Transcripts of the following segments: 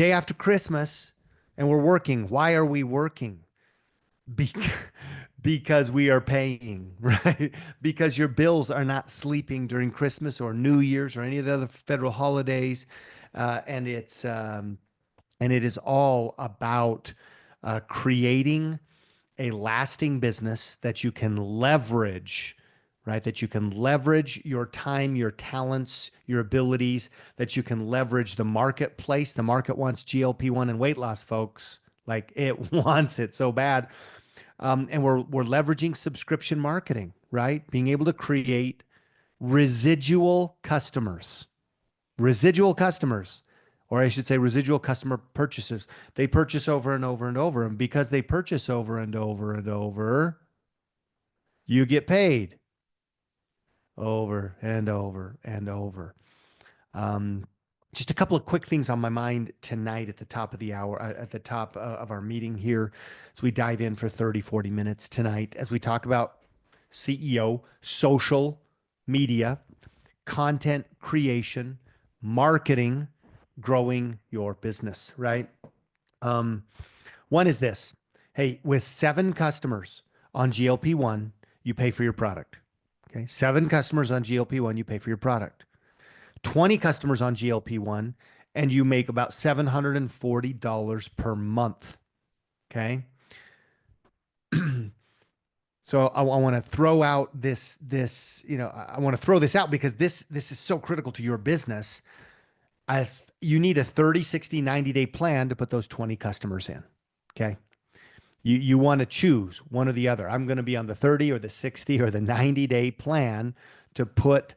day after Christmas and we're working. Why are we working? Because, because we are paying, right? Because your bills are not sleeping during Christmas or New Year's or any of the other federal holidays. And it is all about creating a lasting business that you can leverage, right? That you can leverage your time, your talents, your abilities, that you can leverage the marketplace. The market wants GLP-1 and weight loss, folks. Like it wants it so bad. And we're leveraging subscription marketing, right? Being able to create residual customers, residual customers, or I should say residual customer purchases. They purchase over and over and over. And because they purchase over and over and over, you get paid over and over and over. Um, just a couple of quick things on my mind tonight at the top of the hour, at the top of our meeting here. As we dive in for 30, 40 minutes tonight, as we talk about CEO, social media, content creation, marketing, growing your business, right? Um, One is this. Hey, with 7 customers on GLP-1, you pay for your product. Okay. 7 customers on GLP-1, you pay for your product. 20 customers on GLP-1, and you make about $740 per month. Okay. So I want to throw out I want to throw this out because this is so critical to your business. You need a 30, 60, 90-day plan to put those 20 customers in. Okay. You want to choose one or the other. I'm going to be on the 30 or the 60 or the 90-day plan to put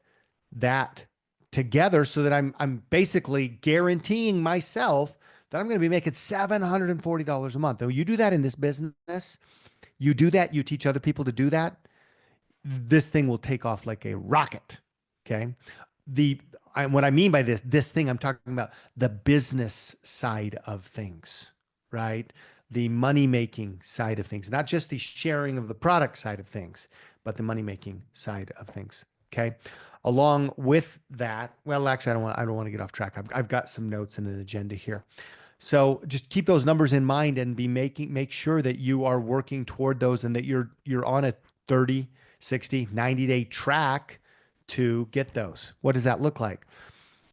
that together so that I'm basically guaranteeing myself that I'm going to be making $740 a month. Now, you do that in this business, you do that, you teach other people to do that, this thing will take off like a rocket. Okay. What I mean by this thing, I'm talking about the business side of things, right? The money making side of things, not just the sharing of the product side of things, but the money making side of things. Okay. Along with that, well, actually, I don't want to get off track. I've got some notes and an agenda here. So just keep those numbers in mind and make sure that you are working toward those and that you're on a 30, 60, 90-day track to get those. What does that look like?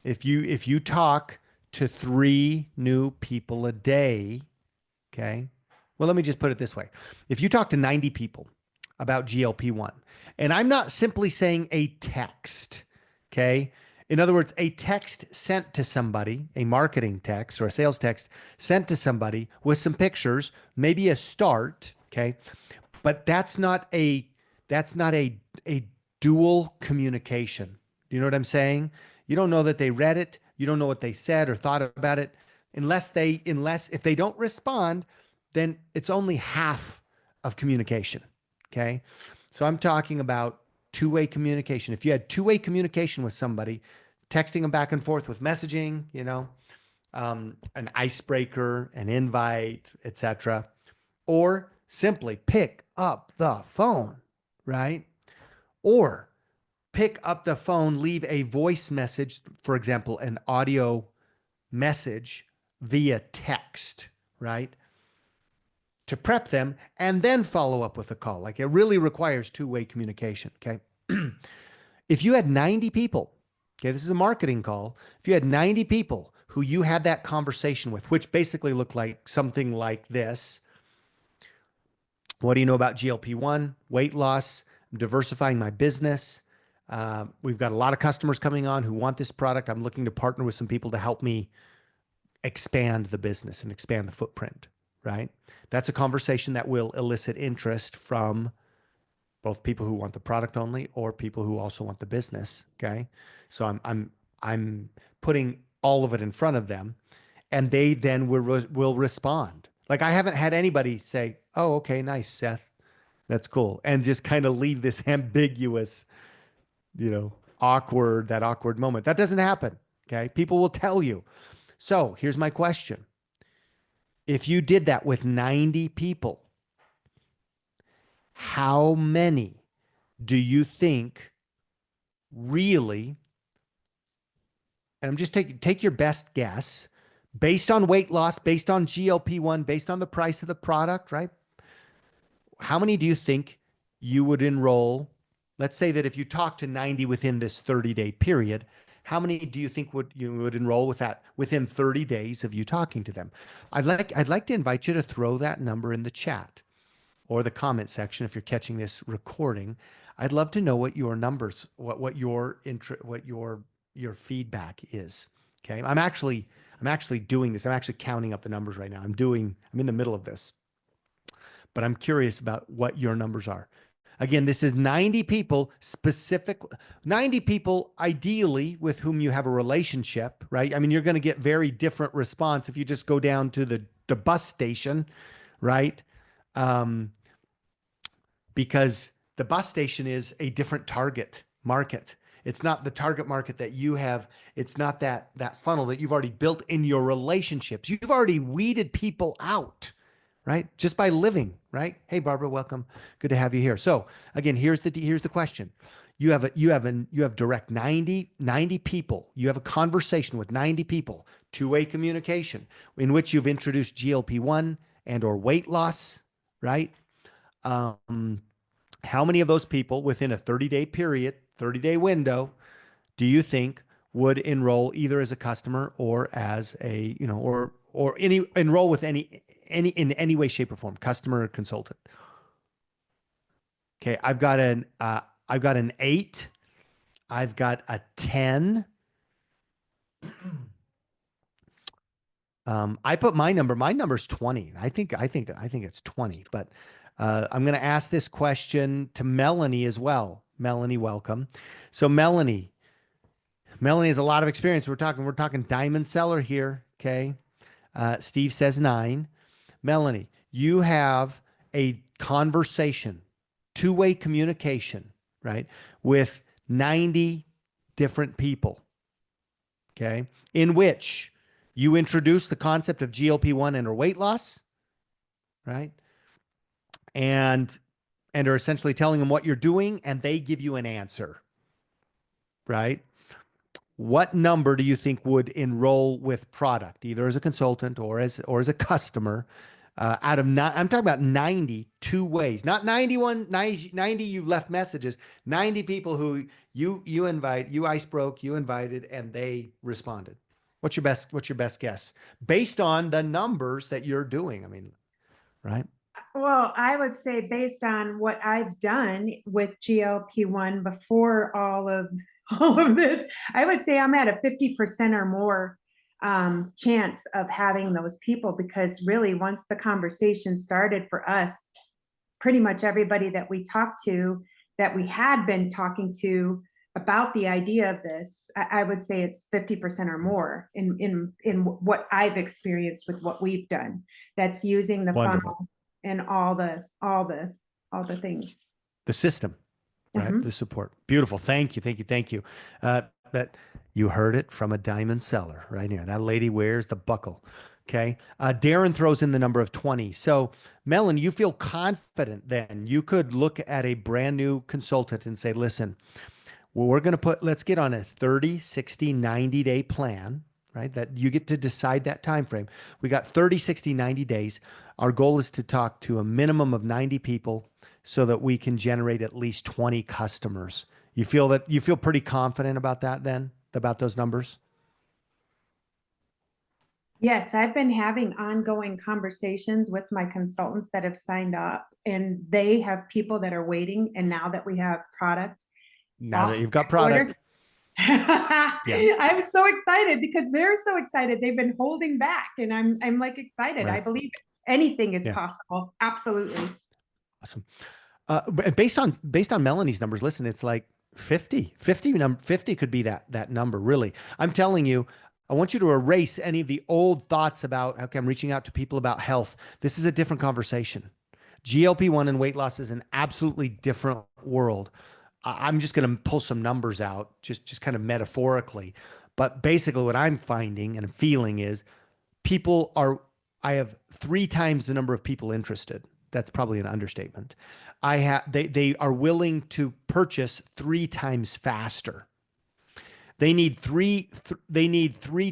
If you talk to 3 new people a day, okay? Well, let me just put it this way. If you talk to 90 people about GLP-1, and I'm not simply saying a text, okay? In other words, a text sent to somebody, a marketing text or a sales text sent to somebody with some pictures, maybe a start, okay? But that's not a dual communication. You know what I'm saying? You don't know that they read it, you don't know what they said or thought about it. Unless if they don't respond, then it's only half of communication. Okay. So I'm talking about two-way communication. If you had two-way communication with somebody, texting them back and forth with messaging, an icebreaker, an invite, etc., or simply pick up the phone, right? Or pick up the phone, leave a voice message, for example, an audio message via text, right? To prep them and then follow up with a call. Like it really requires two-way communication. Okay. If you had 90 people, okay, this is a marketing call. If you had 90 people who you had that conversation with, which basically looked like something like this. What do you know about GLP-1, weight loss? I'm diversifying my business. We've got a lot of customers coming on who want this product. I'm looking to partner with some people to help me expand the business and expand the footprint, right? That's a conversation that will elicit interest from both people who want the product only or people who also want the business. Okay. So I'm putting all of it in front of them and they then will respond. Like I haven't had anybody say, "Oh, okay, nice, Seth. That's cool." And just kind of leave this ambiguous, that awkward moment. That doesn't happen. Okay. People will tell you. So here's my question. If you did that with 90 people, how many do you think really, and I'm just take your best guess, based on weight loss, based on GLP-1, based on the price of the product, right? How many do you think you would enroll? Let's say that if you talk to 90 within this 30-day period, how many do you think you would enroll with that within 30 days of you talking to them? I'd like to invite you to throw that number in the chat or the comment section if you're catching this recording. I'd love to know what your numbers, what your feedback is. Okay. I'm actually doing this. I'm actually counting up the numbers right now. I'm in the middle of this, but I'm curious about what your numbers are. Again, this is 90 people, 90 people ideally with whom you have a relationship, right? I mean, you're going to get very different response if you just go down to the bus station, right? Because the bus station is a different target market. It's not the target market that you have. It's not that funnel that you've already built in your relationships. You've already weeded people out, right? Just by living, right? Hey, Barbara, welcome. Good to have you here. So again, here's the question. You have direct 90 people. You have a conversation with 90 people, two-way communication in which you've introduced GLP-1 and or weight loss, right? How many of those people within a 30-day period, 30-day window, do you think would enroll either as a customer or as a, or enroll with any in any way, shape, or form, customer or consultant? Okay, I've got an 8. I've got a 10. I put my number. My number's 20. I think it's 20. But I'm going to ask this question to Melanie as well. Melanie, welcome. So Melanie has a lot of experience. We're talking diamond seller here. Okay. Steve says 9. Melanie, you have a conversation, two-way communication, right, with 90 different people, okay, in which you introduce the concept of GLP-1 and or weight loss, right, and are essentially telling them what you're doing, and they give you an answer, right? What number do you think would enroll with product, either as a consultant or as a customer? Out of I'm talking about 90 two ways, not 90 you've left messages, 90 people who you ice broke, you invited, and they responded. What's your best guess based on the numbers that you're doing? I mean, right? Well, I would say based on what I've done with GLP-1 before all of this, I would say I'm at a 50% or more chance of having those people, because really once the conversation started for us, pretty much everybody that we talked to, that we had been talking to about the idea of this, I would say it's 50% or more in what I've experienced with what we've done. That's using the Wonderful. funnel and all the things. The system, right? The support. Beautiful. Thank you. That you heard it from a diamond seller right here. That lady wears the buckle. Okay. Darren throws in the number of 20. So Melon, you feel confident then you could look at a brand new consultant and say, listen, well, let's get on a 30, 60, 90-day plan, right? That you get to decide that time frame. We got 30, 60, 90 days. Our goal is to talk to a minimum of 90 people so that we can generate at least 20 customers. You feel pretty confident about that then, about those numbers? Yes, I've been having ongoing conversations with my consultants that have signed up, and they have people that are waiting. And now that we have product, now that you've got product, I'm so excited because they're so excited. They've been holding back, and I'm like excited. Right. I believe anything is possible. Absolutely. Awesome. Based on Melanie's numbers, listen, it's like 50 could be that number. Really, I'm telling you, I want you to erase any of the old thoughts about, okay, I'm reaching out to people about health. This is a different conversation. GLP-1 and weight loss is an absolutely different world. I'm just going to pull some numbers out, just kind of metaphorically. But basically what I'm finding and feeling is I have 3 times the number of people interested. That's probably an understatement. They are willing to purchase 3 times faster. They need three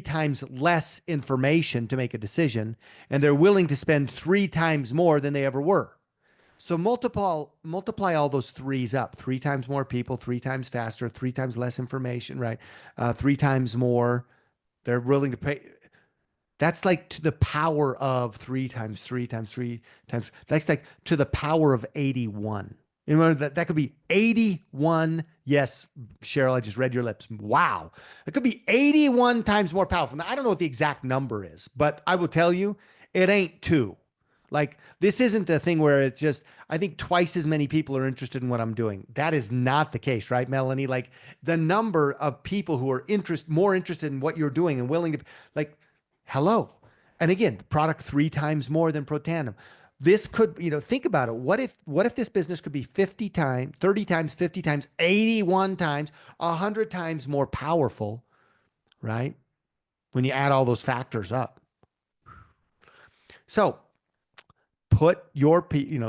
times less information to make a decision, and they're willing to spend three times more than they ever were. So multiply all those threes up. Three times more people, three times faster, three times less information, right? Three times more. They're willing to pay. That's like to the power of three times three times three times. That's like to the power of 81. You know that could be 81. Yes, Cheryl, I just read your lips. Wow. It could be 81 times more powerful. Now, I don't know what the exact number is, but I will tell you, it ain't two. Like this isn't the thing where it's just, I think twice as many people are interested in what I'm doing. That is not the case, right, Melanie? Like the number of people who are more interested in what you're doing and willing to, like, hello. And again, product three times more than Protandim. This could, think about it. What if this business could be 50 times, 30 times, 50 times, 81 times, 100 times more powerful, right? When you add all those factors up. So put your,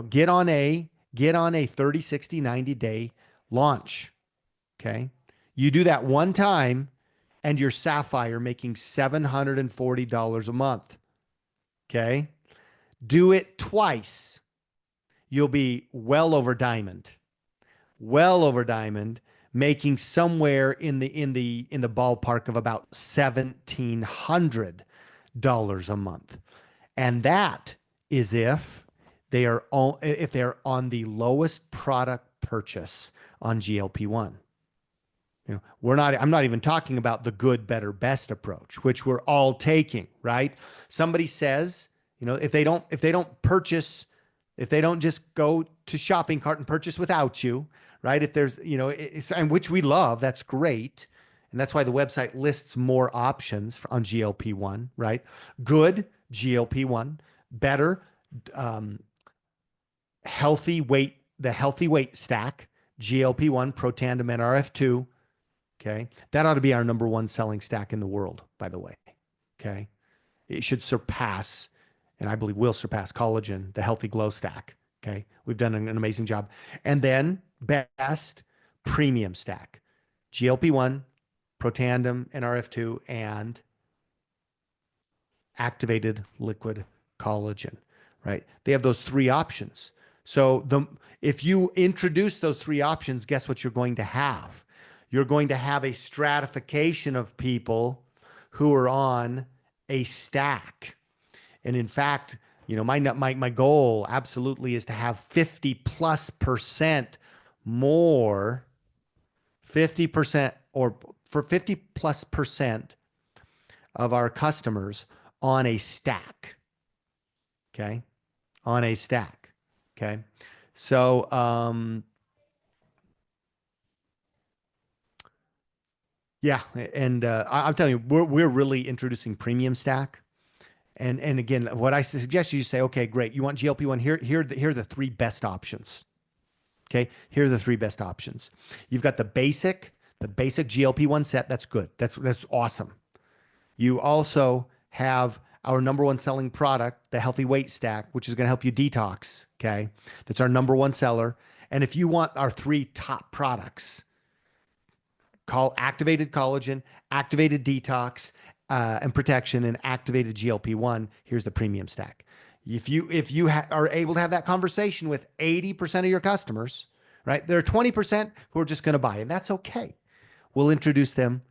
get on a 30, 60, 90 day launch. Okay. You do that one time and your Sapphire making $740 a month. Okay. Do it twice. You'll be well over diamond, making somewhere in the ballpark of about $1,700 a month. And that is if they are on the lowest product purchase on GLP-1. I'm not even talking about the good, better, best approach, which we're all taking, right? Somebody says, if they don't just go to shopping cart and purchase without you, right? If there's, and which we love, that's great. And that's why the website lists more options on GLP-1, right? Good GLP-1, better, healthy weight, the healthy weight stack, GLP-1, Protandim, NRF2. Okay. That ought to be our number one selling stack in the world, by the way. Okay. It should surpass, and I believe will surpass collagen, the healthy glow stack. Okay. We've done an amazing job. And then best premium stack, GLP-1, Protandim, NRF2, and activated liquid collagen, right? They have those three options. So if you introduce those three options, guess what you're going to have? You're going to have a stratification of people who are on a stack. And in fact, my goal absolutely is to have 50+% more, 50% or for 50+% of our customers on a stack. Okay. On a stack. Okay. So, yeah. And, I'm telling you, we're really introducing premium stack. And again, what I suggest you say, okay, great. You want GLP-1 here are the three best options. Okay. Here are the three best options. You've got the basic GLP-1 set. That's good. That's awesome. You also have our number one selling product, the Healthy Weight Stack, which is going to help you detox. Okay. That's our number one seller. And if you want our three top products, call activated collagen, activated detox, and protection, and activated GLP-1, here's the premium stack. If you are able to have that conversation with 80% of your customers, right? There are 20% who are just going to buy, and that's okay. We'll introduce them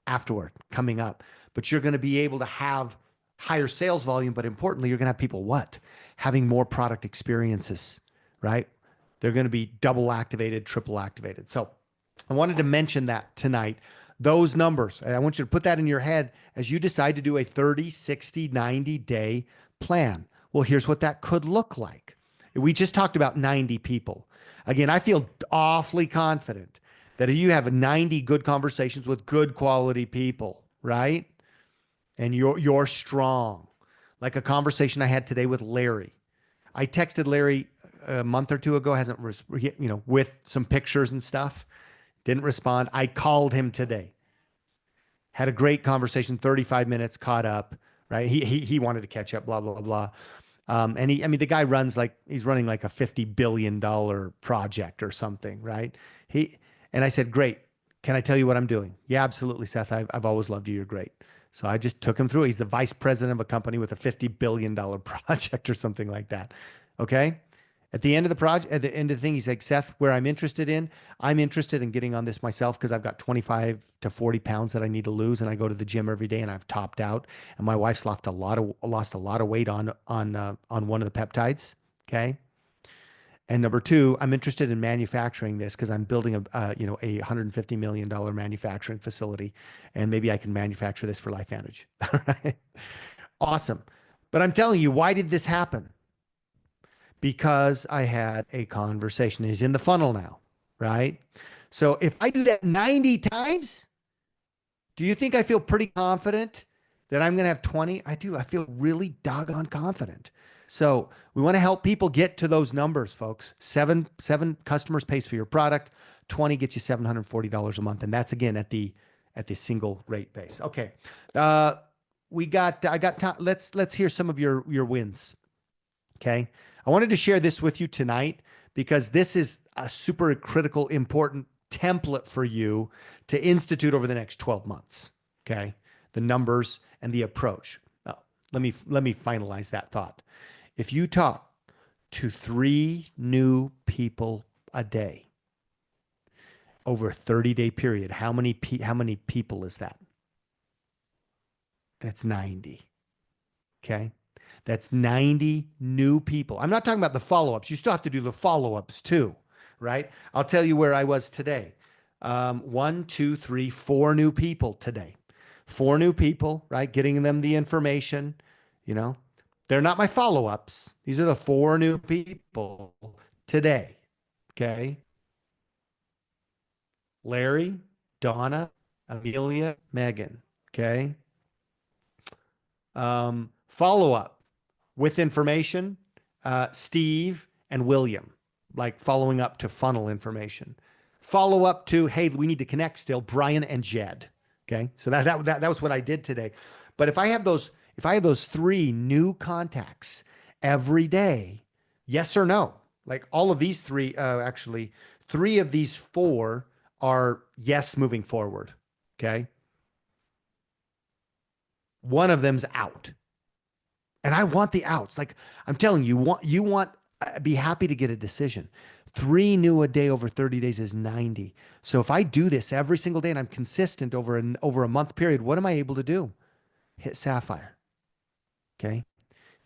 afterward, coming up. But you're going to be able to have higher sales volume, but importantly, you're going to have people having more product experiences, right? They're going to be double activated, triple activated. So I wanted to mention that tonight. Those numbers, I want you to put that in your head as you decide to do a 30, 60, 90-day plan. Well, here's what that could look like. We just talked about 90 people. Again, I feel awfully confident that if you have 90 good conversations with good quality people, right? And you're strong. Like a conversation I had today with Larry. I texted Larry a month or two ago, with some pictures and stuff. Didn't respond. I called him today. Had a great conversation, 35 minutes, caught up, right? He wanted to catch up, blah, blah, blah. And the guy he's running like a $50 billion project or something, right? And I said, great. can I tell you what I'm doing? Yeah, absolutely, Seth. I've always loved you. You're great. So I just took him through. He's the vice president of a company with a $50 billion project or something like that. Okay. At the end of the project, at the end of the thing, he's like, Seth, where I'm interested in getting on this myself because I've got 25 to 40 pounds that I need to lose. And I go to the gym every day and I've topped out. And my wife's lost a lot of weight on one of the peptides. Okay. And number two, I'm interested in manufacturing this because I'm building a $150 million manufacturing facility, and maybe I can manufacture this for LifeVantage. All right. Awesome. But I'm telling you, why did this happen? Because I had a conversation. He's in the funnel now, right? So if I do that 90 times, do you think I feel pretty confident that I'm going to have 20? I do. I feel really doggone confident. So we want to help people get to those numbers, folks. Seven customers pays for your product. 20 gets you $740 a month. And that's again at the single rate base. Okay. I got time. Let's hear some of your wins. Okay. I wanted to share this with you tonight because this is a super critical, important template for you to institute over the next 12 months. Okay. The numbers and the approach. Now, let me finalize that thought. If you talk to 3 new people a day over a 30-day period, how many people is that? That's 90. Okay. That's 90 new people. I'm not talking about the follow-ups. You still have to do the follow-ups too, right? I'll tell you where I was today. 1, 2, 3, 4 new people today. 4 new people, right? Getting them the information, you know. They're not my follow-ups. These are the 4 new people today. Okay. Larry, Donna, Amelia, Megan. Okay. Follow-up with information, Steve and William, like following up to funnel information. Follow up to, hey, we need to connect still, Brian and Jed. Okay. So that was what I did today. But if I have those 3 new contacts every day, yes or no, like all of these 3, actually 3 of these 4 are yes moving forward. Okay. One of them's out. And I want the outs. Like I'm telling you, be happy to get a decision. 3 new a day over 30 days is 90. So if I do this every single day and I'm consistent over a month period, what am I able to do? Hit Sapphire. Okay.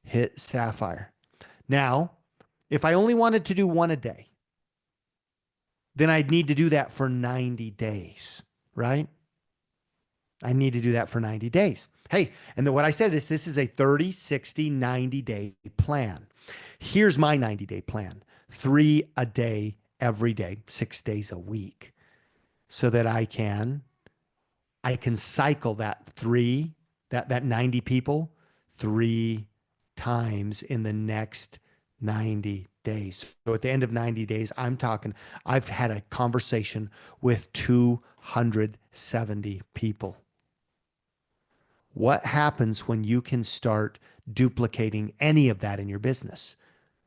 Hit Sapphire. Now, if I only wanted to do 1 a day, then I'd need to do that for 90 days, right? I need to do that for 90 days. Hey, and then what I said is this is a 30, 60, 90-day plan. Here's my 90-day plan. 3 a day, every day, 6 days a week, so that I can cycle that 90 people 3 times in the next 90 days. So at the end of 90 days, I've had a conversation with 270 people. What happens when you can start duplicating any of that in your business?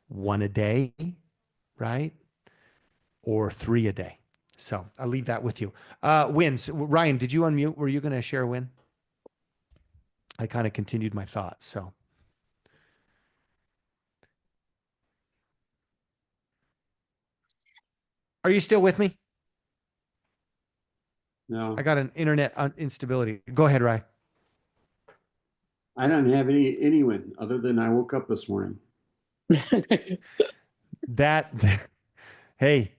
1 a day, right? Or 3 a day. So I'll leave that with you. Wins. Ryan, did you unmute? Were you going to share a win? I kind of continued my thoughts. So. Are you still with me? No, I got an internet instability. Go ahead, Ryan. I don't have any win other than I woke up this morning. Hey,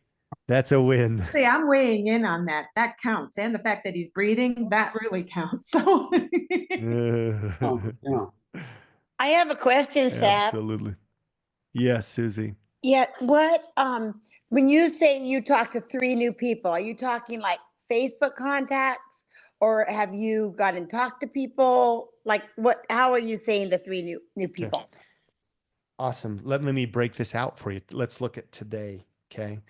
that's a win. See, I'm weighing in on that. That counts. And the fact that he's breathing, that really counts. So Oh, yeah. I have a question, Seth. Absolutely. Yes, Susie. Yeah, when you say you talk to 3 new people, are you talking like Facebook contacts, or have you gone and talked to people? Like how are you saying the 3 new people? Okay. Awesome. Let me break this out for you. Let's look at today. Okay.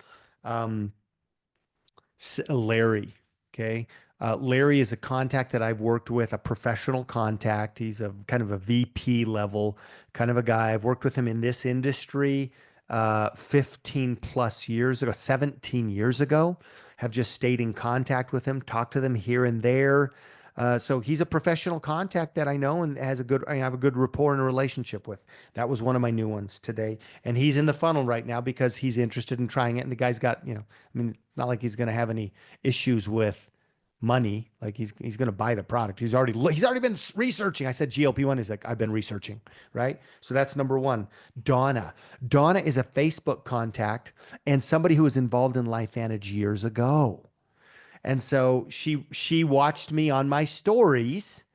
Larry. Okay. Larry is a contact that I've worked with, a professional contact. He's a kind of a VP level kind of a guy. I've worked with him in this industry 15 plus years ago, 17 years ago. have just stayed in contact with him, talked to them here and there. So he's a professional contact that I know and I have a good rapport and a relationship with. That was one of my new ones today. And he's in the funnel right now because he's interested in trying it. And the guy's got, I mean, it's not like he's going to have any issues with money. Like he's going to buy the product. He's already been researching. I said GLP-1. He's like, I've been researching. Right. So that's number one. Donna is a Facebook contact and somebody who was involved in LifeVantage years ago. And so she watched me on my stories,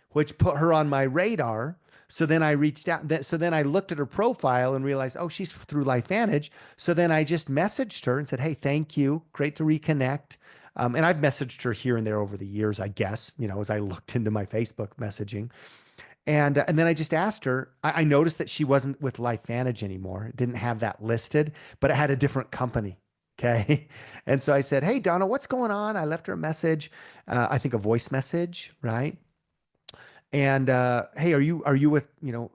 which put her on my radar. So then I reached out. So then I looked at her profile and realized, oh, she's through LifeVantage. So then I just messaged her and said, hey, thank you. Great to reconnect. And I've messaged her here and there over the years, I guess, as I looked into my Facebook messaging. And then I just asked her, I noticed that she wasn't with LifeVantage anymore. It didn't have that listed, but it had a different company. Okay. And so I said, hey, Donna, what's going on? I left her a message, I think a voice message, right? And hey, are you with,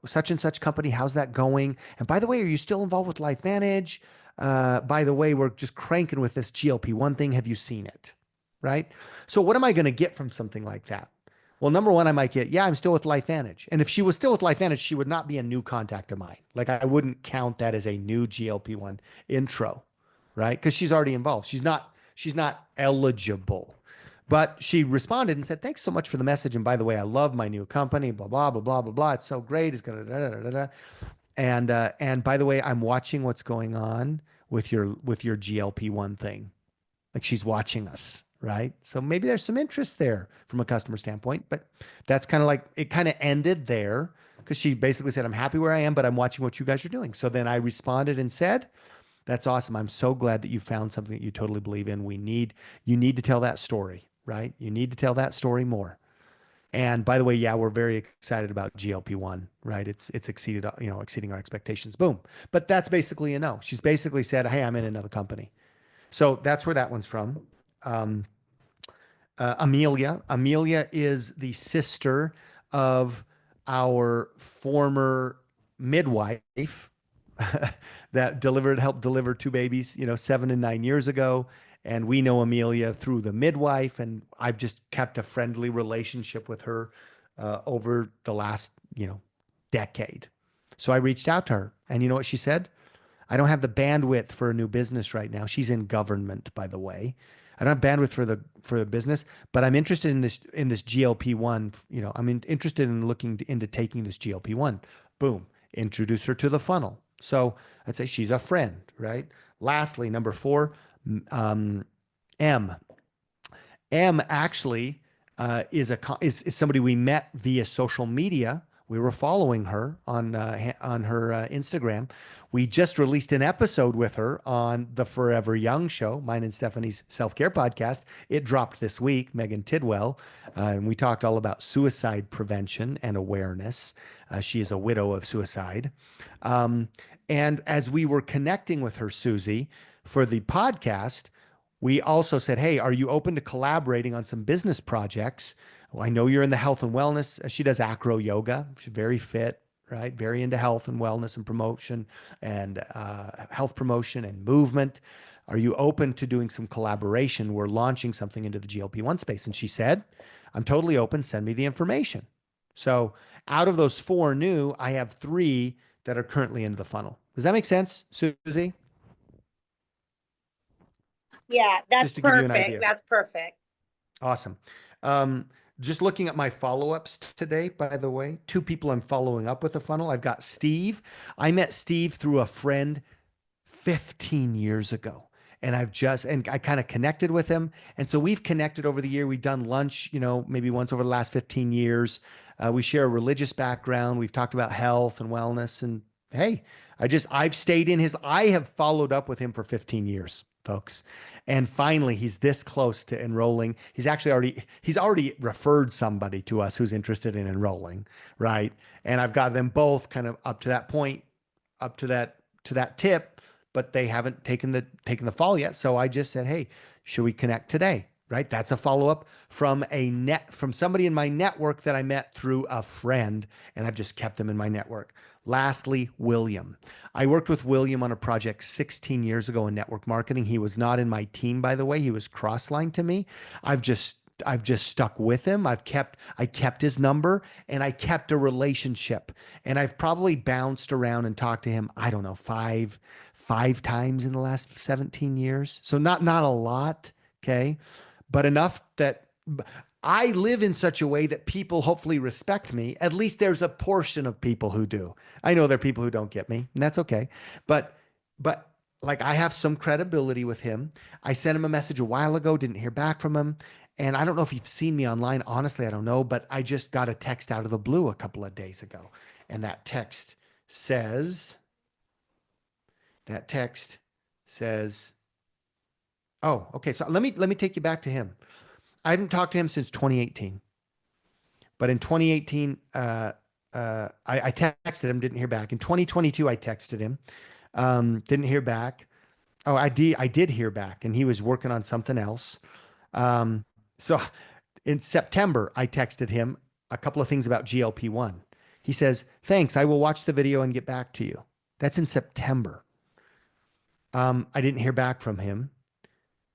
such and such company? How's that going? And by the way, are you still involved with LifeVantage? By the way, we're just cranking with this GLP-1 thing. Have you seen it? Right? So what am I going to get from something like that? Well, number one, I might get, yeah, I'm still with LifeVantage. And if she was still with LifeVantage, she would not be a new contact of mine. Like I wouldn't count that as a new GLP-1 intro. Right? Because she's already involved. She's not eligible. But she responded and said, thanks so much for the message. And by the way, I love my new company, blah, blah, blah, blah, blah, blah. It's so great. It's going to da, da, da, da, da. And by the way, I'm watching what's going on with your GLP-1 thing. Like she's watching us, right? So maybe there's some interest there from a customer standpoint, but that's kind of like, it kind of ended there because she basically said, I'm happy where I am, but I'm watching what you guys are doing. So then I responded and said, that's awesome. I'm so glad that you found something that you totally believe in. You need to tell that story, right? You need to tell that story more. And by the way, yeah, we're very excited about GLP-1, right? It's exceeded, exceeding our expectations. Boom. But that's basically a no. She's basically said, hey, I'm in another company. So that's where that one's from. Amelia is the sister of our former midwife that helped deliver two babies, 7 and 9 years ago. And we know Amelia through the midwife, and I've just kept a friendly relationship with her over the last, decade. So I reached out to her, and you know what she said? I don't have the bandwidth for a new business right now. She's in government, by the way. I don't have bandwidth for the business, but I'm interested in this GLP-1. I'm interested in looking into taking this GLP-1. Boom, introduce her to the funnel. So I'd say she's a friend, right? Lastly, number 4, M. M actually is somebody we met via social media. We were following her on her Instagram. We just released an episode with her on the Forever Young show, mine and Stephanie's self-care podcast. It dropped this week, Megan Tidwell, and we talked all about suicide prevention and awareness. She is a widow of suicide. And as we were connecting with her, Susie, for the podcast, we also said, hey, are you open to collaborating on some business projects? Well, I know you're in the health and wellness. She does acro yoga. She's very fit, right? Very into health and wellness and promotion and health promotion and movement. Are you open to doing some collaboration? We're launching something into the GLP-1 space. And she said, I'm totally open. Send me the information. So out of those 4 new, I have 3 that are currently into the funnel. Does that make sense, Susie? Yeah, that's Just to give you an perfect. idea. That's perfect. Awesome. Just looking at my follow-ups today, by the way, 2 people I'm following up with the funnel. I've got Steve. I met Steve through a friend 15 years ago. And I kind of connected with him. And so we've connected over the year. We've done lunch, maybe once over the last 15 years. We share a religious background. We've talked about health and wellness. And hey, I have followed up with him for 15 years, folks. And finally, he's this close to enrolling. He's already referred somebody to us who's interested in enrolling, right? And I've got them both kind of up to that point, up to that tip, but they haven't taken the fall yet. So I just said, hey, should we connect today? right? That's a follow-up from somebody in my network that I met through a friend, and I've just kept them in my network. Lastly, William. I worked with William on a project 16 years ago in network marketing. He was not in my team, by the way. He was cross-line to me. I've just stuck with him. I kept his number, and I kept a relationship. And I've probably bounced around and talked to him, I don't know, five times in the last 17 years. So not a lot, okay? But enough that I live in such a way that people hopefully respect me. At least there's a portion of people who do. I know there are people who don't get me, and that's okay. But like, I have some credibility with him. I sent him a message a while ago, didn't hear back from him. And I don't know if you've seen me online. Honestly, I don't know, but I just got a text out of the blue a couple of days ago. And that text says, oh, okay. So let me take you back to him. I haven't talked to him since 2018, but in 2018, I texted him, didn't hear back. In 2022, I texted him, didn't hear back. Oh, I did hear back, and he was working on something else. So in September, I texted him a couple of things about GLP-1. He says, "Thanks, I will watch the video and get back to you." That's in September. I didn't hear back from him.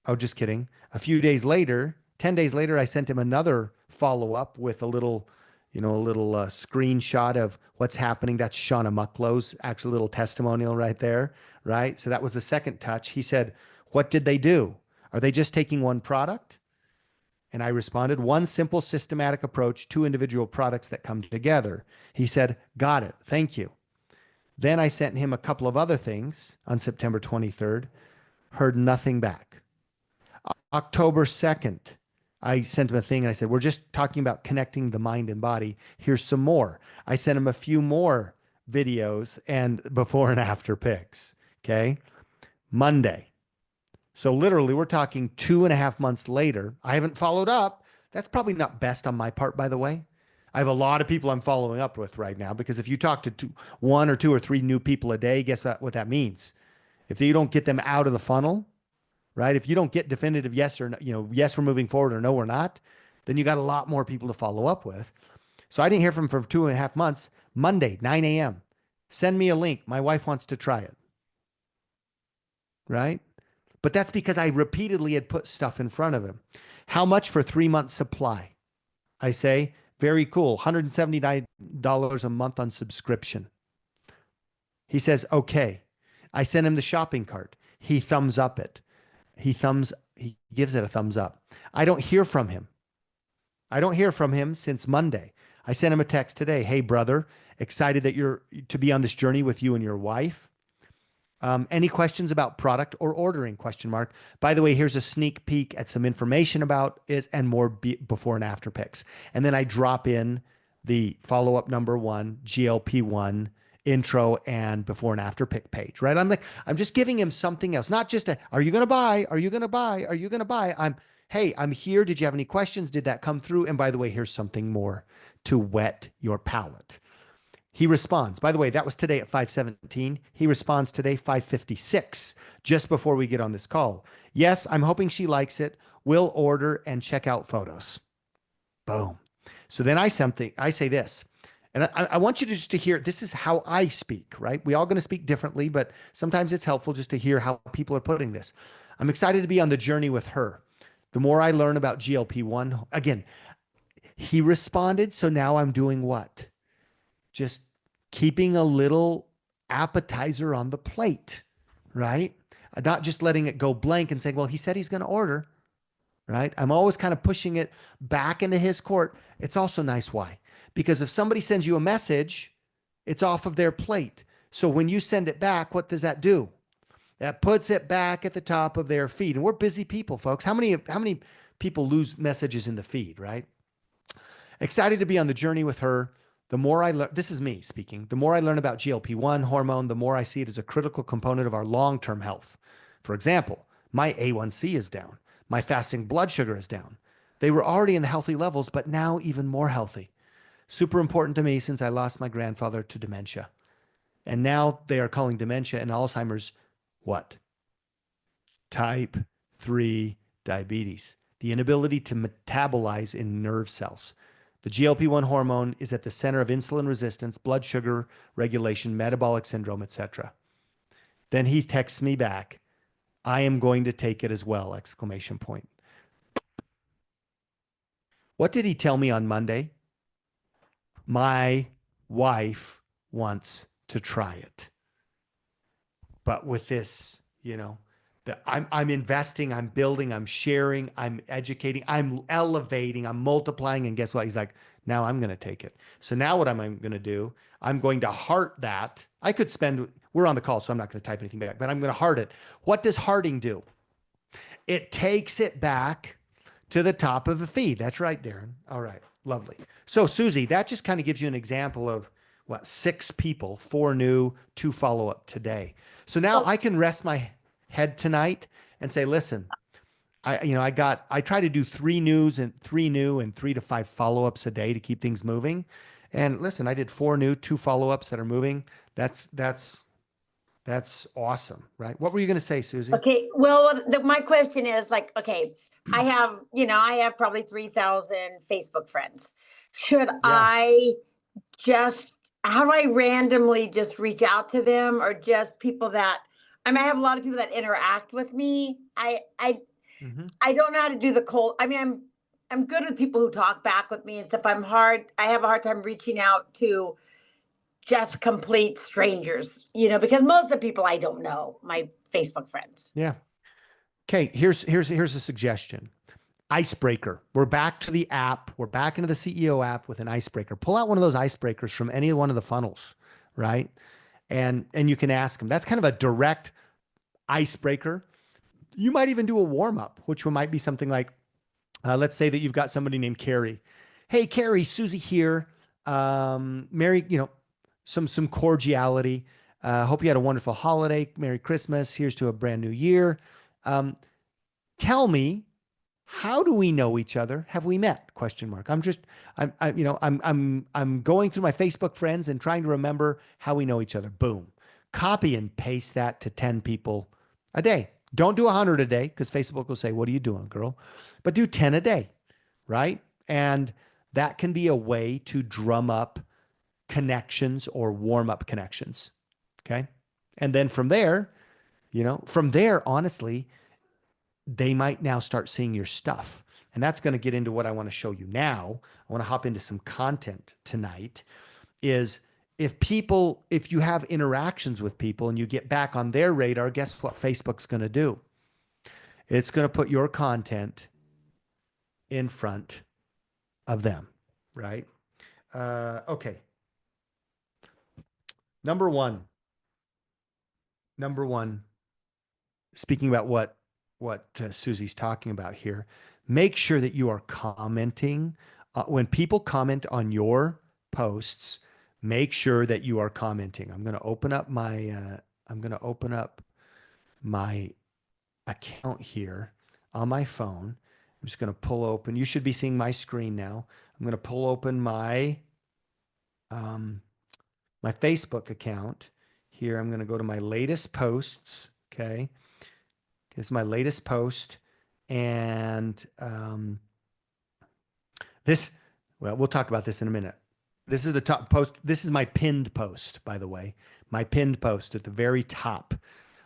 Oh, just kidding. A few days later, 10 days later, I sent him another follow-up with a little screenshot of what's happening. That's Shauna Mucklow's actual little testimonial right there, right? So that was the second touch. He said, "What did they do? Are they just taking one product?" And I responded, "One simple systematic approach, two individual products that come together." He said, "Got it. Thank you." Then I sent him a couple of other things on September 23rd, heard nothing back. October 2nd, I sent him a thing and I said, "We're just talking about connecting the mind and body. Here's some more." I sent him a few more videos and before and after pics. Okay. Monday. So literally, we're talking 2.5 months later. I haven't followed up. That's probably not best on my part, by the way. I have a lot of people I'm following up with right now, because if you talk to one or two or three new people a day, guess what that means? If you don't get them out of the funnel, right? If you don't get definitive yes or no, yes, we're moving forward, or no, we're not, then you got a lot more people to follow up with. So I didn't hear from him for 2.5 months. Monday, 9 a.m. Send me a link. My wife wants to try it. Right? But that's because I repeatedly had put stuff in front of him. How much for 3 months supply? I say, very cool. $179 a month on subscription. He says, okay. I send him the shopping cart. He thumbs up it. He gives it a thumbs up. I don't hear from him. I don't hear from him since Monday. I sent him a text today. "Hey, brother, excited that you're to be on this journey with you and your wife. Any questions about product or ordering? ? By the way, here's a sneak peek at some information about it and more before and after pics." And then I drop in the follow-up number 1, GLP-1 intro and before and after pic page, right? I'm just giving him something else, not just are you going to buy? Are you going to buy? Are you going to buy? Hey, I'm here. Did you have any questions? Did that come through? And by the way, here's something more to whet your palate. He responds. By the way, that was today at 5:17. He responds today, 5:56, just before we get on this call. "Yes, I'm hoping she likes it. We'll order and check out photos." Boom. So then I say this, and I want you to just to hear, this is how I speak, right? We all going to speak differently, but sometimes it's helpful just to hear how people are putting this. "I'm excited to be on the journey with her. The more I learn about GLP-1, again, he responded. So now I'm doing what? Just keeping a little appetizer on the plate, right? Not just letting it go blank and saying, well, he said he's going to order, right? I'm always kind of pushing it back into his court. It's also nice. Why? Because if somebody sends you a message, it's off of their plate. So when you send it back, what does that do? That puts it back at the top of their feed. And we're busy people, folks. How many people lose messages in the feed, right? Excited to be on the journey with her. The more I learn, this is me speaking, the more I learn about GLP-1 hormone, the more I see it as a critical component of our long-term health. For example, my A1C is down. My fasting blood sugar is down. They were already in the healthy levels, but now even more healthy. Super important to me since I lost my grandfather to dementia. And now they are calling dementia and Alzheimer's what? Type 3 diabetes. the inability to metabolize in nerve cells. The GLP-1 hormone is at the center of insulin resistance, blood sugar regulation, metabolic syndrome, etc. Then he texts me back, I am going to take it as well, exclamation point. What did he tell me on Monday? My wife wants to try it. But with this, I'm investing, I'm building, I'm sharing, I'm educating, I'm elevating, I'm multiplying. And guess what? He's like, now I'm going to take it. So now what I'm going to do, I'm going to heart that. I could we're on the call, so I'm not going to type anything back, but I'm going to heart it. What does hearting do? It takes it back to the top of the feed. That's right, Darren. All right. Lovely. So Susie, that just kind of gives you an example of 6 people, 4 new, 2 follow-up today. So now I can rest my head tonight and say, listen, I try to do 3 new and 3 to 5 follow-ups a day to keep things moving. And listen, I did 4 new, 2 follow-ups that are moving. That's awesome, right? What were you going to say, Susie? Okay. Well, my question is like, okay, I have probably 3,000 Facebook friends. Should I how do I randomly just reach out to them, or just people that, I have a lot of people that interact with me. I don't know how to do the cold. I'm good with people who talk back with me and stuff. I have a hard time reaching out to just complete strangers, because most of the people I don't know, my Facebook friends. Yeah. Okay. Here's a suggestion. Icebreaker. We're back to the app. We're back into the CEO app with an icebreaker. Pull out one of those icebreakers from any one of the funnels, right? And you can ask them. That's kind of a direct icebreaker. You might even do a warm-up, which might be something like, let's say that you've got somebody named Carrie. Hey, Carrie, Susie here. Merry, some cordiality. Hope you had a wonderful holiday. Merry Christmas. Here's to a brand new year. Tell me, how do we know each other? Have we met? ? I'm going through my Facebook friends and trying to remember how we know each other. Boom. Copy and paste that to 10 people a day. Don't do 100 a day, because Facebook will say, what are you doing, girl? But do 10 a day, right? And that can be a way to drum up connections or warm up connections. Okay. And then from there, honestly, they might now start seeing your stuff. And that's going to get into what I want to show you now. I want to hop into some content tonight. Is if you have interactions with people and you get back on their radar, guess what Facebook's going to do? It's going to put your content in front of them, right? Okay. Number one, speaking about what Susie's talking about here, make sure that you are commenting. When people comment on your posts, make sure that you are commenting. I'm going to open up my account here on my phone. I'm just going to pull open. You should be seeing my screen now. I'm going to pull open my my Facebook account here. I'm going to go to my latest posts. Okay. This is my latest post. And we'll talk about this in a minute. This is the top post. This is my pinned post, by the way. My pinned post at the very top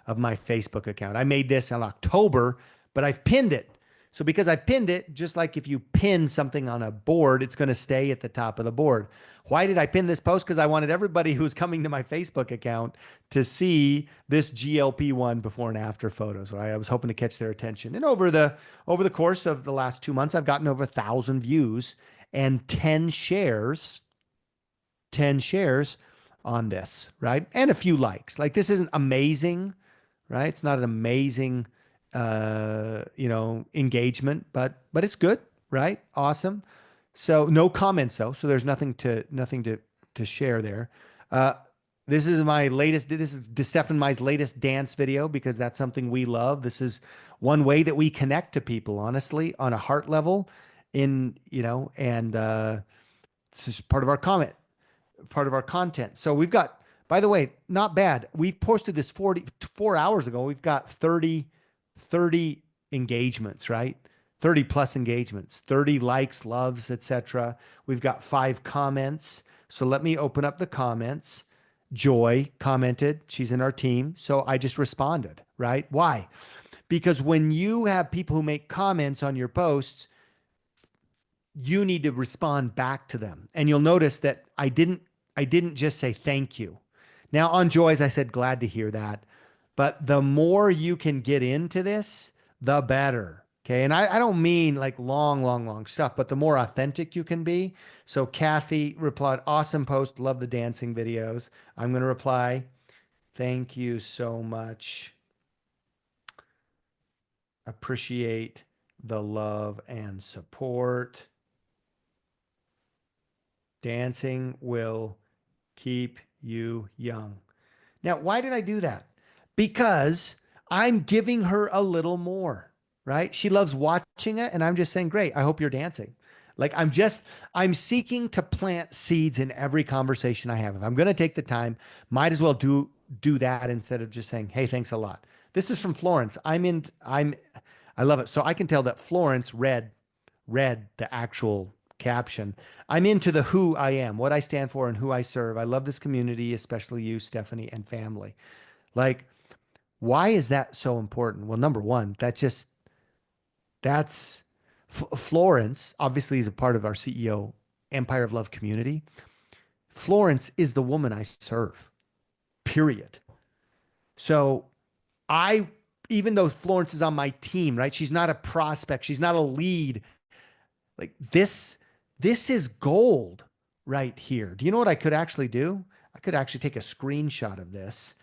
of my Facebook account. I made this in October, but I've pinned it. So because I pinned it, just like if you pin something on a board, it's going to stay at the top of the board. Why did I pin this post? Because I wanted everybody who's coming to my Facebook account to see this GLP-1 before and after photos. Right? I was hoping to catch their attention. And over the course of the last 2 months, I've gotten over 1,000 views and 10 shares on this, right? And a few likes. Like, this isn't amazing, right? It's not an amazing engagement, but it's good, right? Awesome. So no comments though. So there's nothing to share there. This is Stefan Mai's latest dance video, because that's something we love. This is one way that we connect to people, honestly, on a heart level this is part of our content. So we've got, by the way, not bad. We posted this 4 hours ago. We've got 30 engagements, right? 30 plus engagements, 30 likes, loves, etc. We've got 5 comments. So let me open up the comments. Joy commented, she's in our team. So I just responded, right? Why? Because when you have people who make comments on your posts, you need to respond back to them. And you'll notice that I didn't just say thank you. Now on Joy's, I said, glad to hear that. But the more you can get into this, the better. Okay. And I don't mean like long stuff, but the more authentic you can be. So Kathy replied, awesome post. Love the dancing videos. I'm going to reply, thank you so much. Appreciate the love and support. Dancing will keep you young. Now, why did I do that? Because I'm giving her a little more, right? She loves watching it. And I'm just saying, great, I hope you're dancing. Like I'm seeking to plant seeds in every conversation I have. If I'm going to take the time, might as well do that instead of just saying, hey, thanks a lot. This is from Florence. I love it. So I can tell that Florence read the actual caption. I'm into the who I am, what I stand for, and who I serve. I love this community, especially you, Stephanie, and family. Like, why is that so important? Well, number one, Florence obviously is a part of our CEO Empire of Love community. Florence is the woman I serve, period. So even though Florence is on my team, right? She's not a prospect. She's not a lead. Like this is gold right here. Do you know what I could actually do? I could actually take a screenshot of this,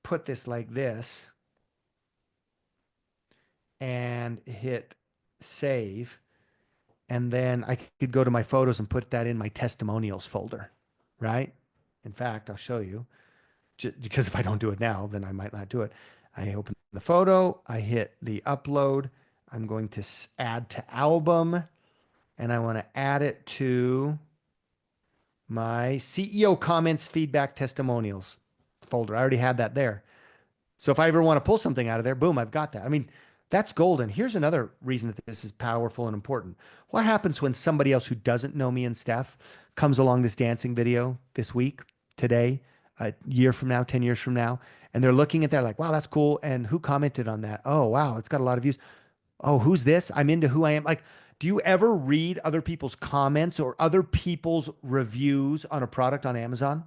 put this like this, and hit save. And then I could go to my photos and put that in my testimonials folder, right? In fact, I'll show you, because if I don't do it now, then I might not do it. I open the photo, I hit the upload. I'm going to add to album, and I want to add it to my CEO comments, feedback, testimonials folder. I already had that there. So if I ever want to pull something out of there, boom, I've got that. I mean, that's golden. Here's another reason that this is powerful and important. What happens when somebody else who doesn't know me and Steph comes along this dancing video this week, today, a year from now, 10 years from now, and they're looking at that like, wow, that's cool. And who commented on that? Oh, wow, it's got a lot of views. Oh, who's this? I'm into who I am. Like, do you ever read other people's comments or other people's reviews on a product on Amazon?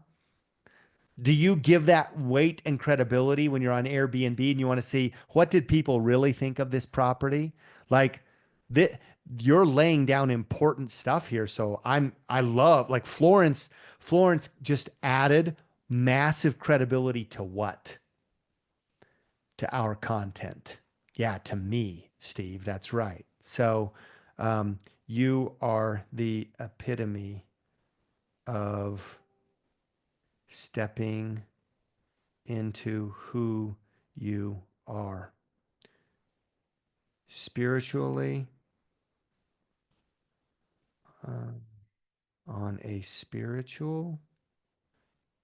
Do you give that weight and credibility when you're on Airbnb and you want to see what did people really think of this property? Like you're laying down important stuff here. So I love like Florence just added massive credibility to what? To our content. Yeah, to me, Steve, that's right. So you are the epitome of stepping into who you are spiritually, on a spiritual,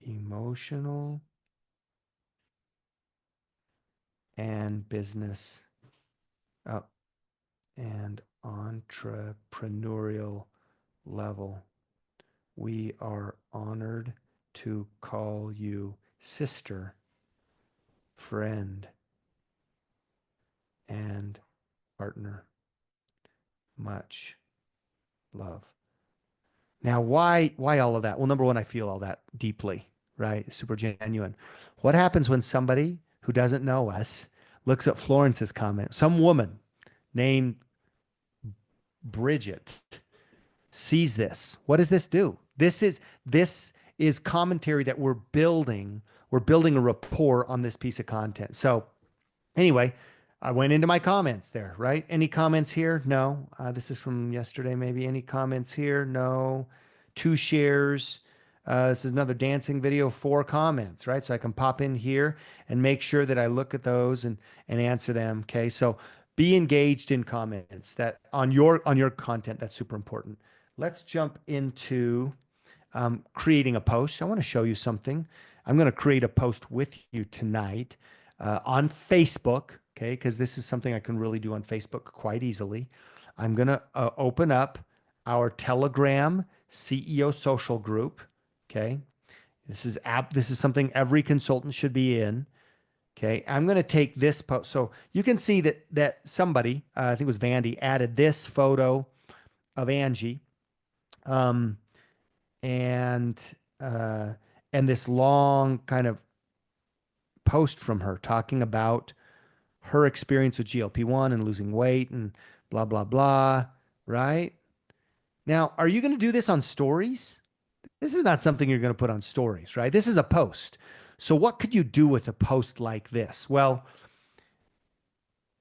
emotional, and business and entrepreneurial level. We are honored to call you sister, friend, and partner. Much love. Now, why all of that? Well, number one, I feel all that deeply, right? Super genuine. What happens when somebody who doesn't know us looks at Florence's comment? Some woman named Bridget sees this. What does this do? This is commentary that we're building a rapport on this piece of content. So anyway, I went into my comments there, right? Any comments here? No. This is from yesterday, maybe. Any comments here? No. 2 shares. This is another dancing video, 4 comments, right? So I can pop in here and make sure that I look at those and answer them. Okay. So be engaged in comments that on your content. That's super important. Let's jump into creating a post. I want to show you something. I'm going to create a post with you tonight on Facebook. okay, because this is something I can really do on Facebook quite easily. I'm going to open up our Telegram CEO social group. Okay. This is something every consultant should be in. Okay. I'm going to take this post. So you can see that somebody, I think it was Vandy, added this photo of Angie. And this long kind of post from her talking about her experience with GLP-1 and losing weight and blah, blah, blah. Right? Now, are you going to do this on stories? This is not something you're going to put on stories, right? This is a post. So what could you do with a post like this? Well,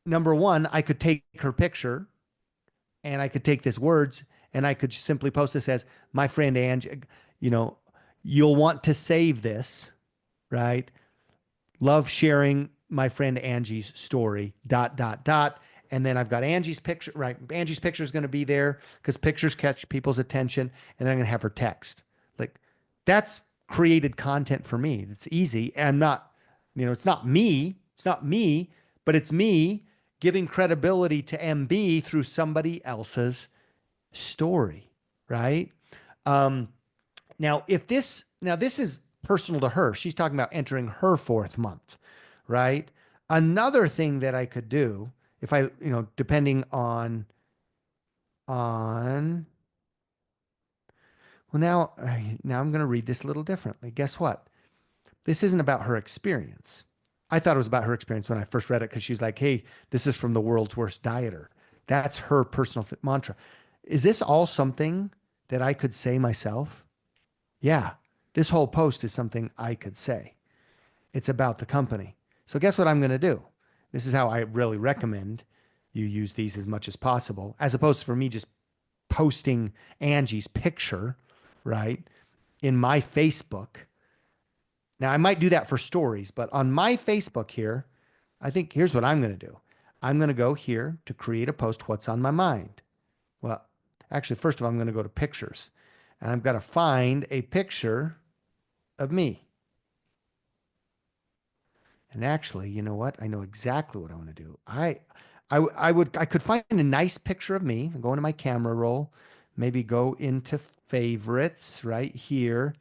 number one, I could take her picture and I could take this words and I could simply post this as my friend Angie, you'll want to save this, right? Love sharing my friend Angie's story, ... And then I've got Angie's picture, right? Angie's picture is going to be there because pictures catch people's attention. And then I'm going to have her text. Like, that's created content for me. It's easy. And it's not me. It's not me, but it's me giving credibility to MB through somebody else's story, right? Now this is personal to her. She's talking about entering her 4th month, right? Another thing that I could do if I, depending on, well, now I'm going to read this a little differently. Guess what? This isn't about her experience. I thought it was about her experience when I first read it because she's like, hey, this is from the world's worst dieter. That's her personal mantra. Is this all something that I could say myself? Yeah, this whole post is something I could say. It's about the company. So guess what I'm going to do? This is how I really recommend you use these as much as possible, as opposed to for me just posting Angie's picture, right, in my Facebook. Now, I might do that for stories, but on my Facebook here, I think here's what I'm going to do. I'm going to go here to create a post, what's on my mind. Well, actually, first of all, I'm going to go to pictures, and I've got to find a picture of me. And actually, you know what? I know exactly what I want to do. I could find a nice picture of me and go into my camera roll, maybe go into favorites right here.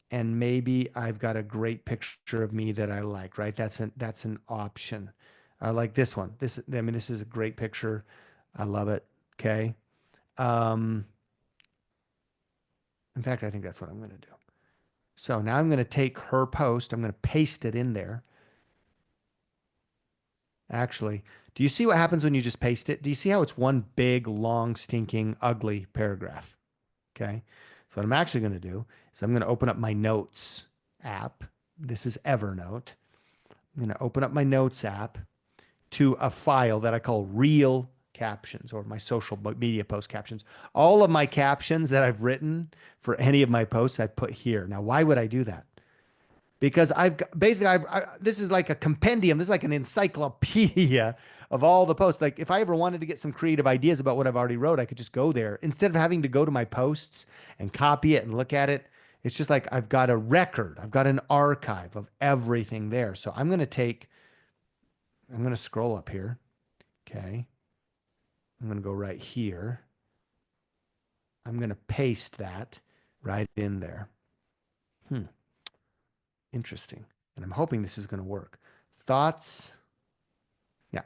And maybe I've got a great picture of me that I like, right? That's an option. I like this one. This is a great picture. I love it. Okay. In fact, I think that's what I'm going to do. So now I'm going to take her post. I'm going to paste it in there. Actually, do you see what happens when you just paste it? Do you see how it's one big, long, stinking, ugly paragraph? Okay. So what I'm actually going to do is I'm going to open up my Notes app. This is Evernote. I'm going to open up my Notes app to a file that I call Real Captions, or my social media post captions. All of my captions that I've written for any of my posts, I've put here. Now, why would I do that? Because this is like a compendium. This is like an encyclopedia of all the posts. Like if I ever wanted to get some creative ideas about what I've already wrote, I could just go there instead of having to go to my posts and copy it and look at it. It's just like I've got a record. I've got an archive of everything there. So I'm going to scroll up here. Okay. I'm going to go right here. I'm going to paste that right in there. Interesting. And I'm hoping this is going to work. Thoughts? Yeah.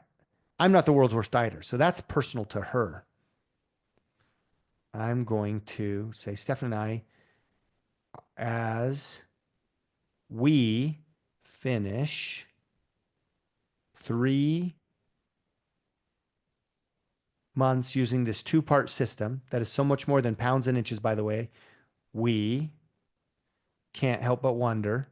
I'm not the world's worst dieter, so that's personal to her. I'm going to say, Stefan and I, as we finish 3 months using this 2-part system, that is so much more than pounds and inches, by the way, we can't help but wonder.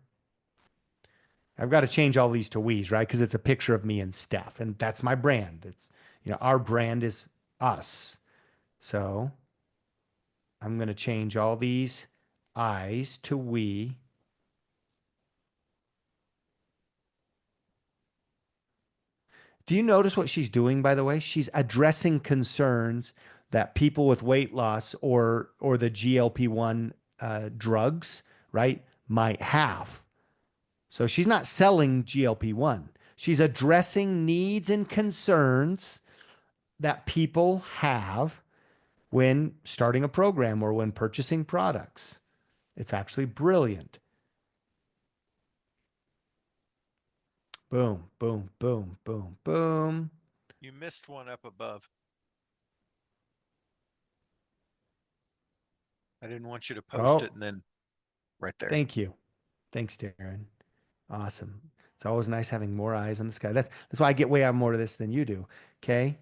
I've got to change all these to we's, right? Because it's a picture of me and Steph, and that's my brand. It's, our brand is us. So I'm going to change all these I's to we. Do you notice what she's doing, by the way? She's addressing concerns that people with weight loss or the GLP-1 drugs, right, might have. So she's not selling GLP-1, She's addressing needs and concerns that people have when starting a program or when purchasing products. It's actually brilliant. Boom, boom, boom, boom, boom. You missed one up above. I didn't want you to post Oh, it and then right there. thank you. Thanks, Darren. Awesome. It's always nice having more eyes on the sky. That's why I get way out more of this than you do. Okay.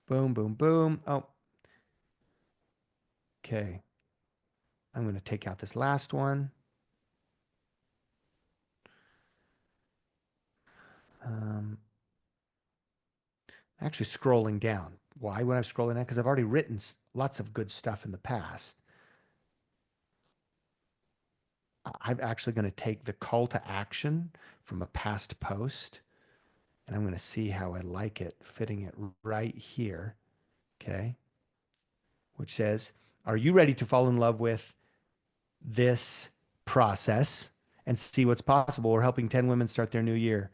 Boom, boom, boom. Oh. Okay. I'm going to take out this last one. Actually scrolling down. Why would I scrolling down? Because I've already written lots of good stuff in the past. I'm actually going to take the call to action from a past post, and I'm going to see how I like it, fitting it right here. Okay. Which says, are you ready to fall in love with this process and see what's possible? We're helping 10 women start their new year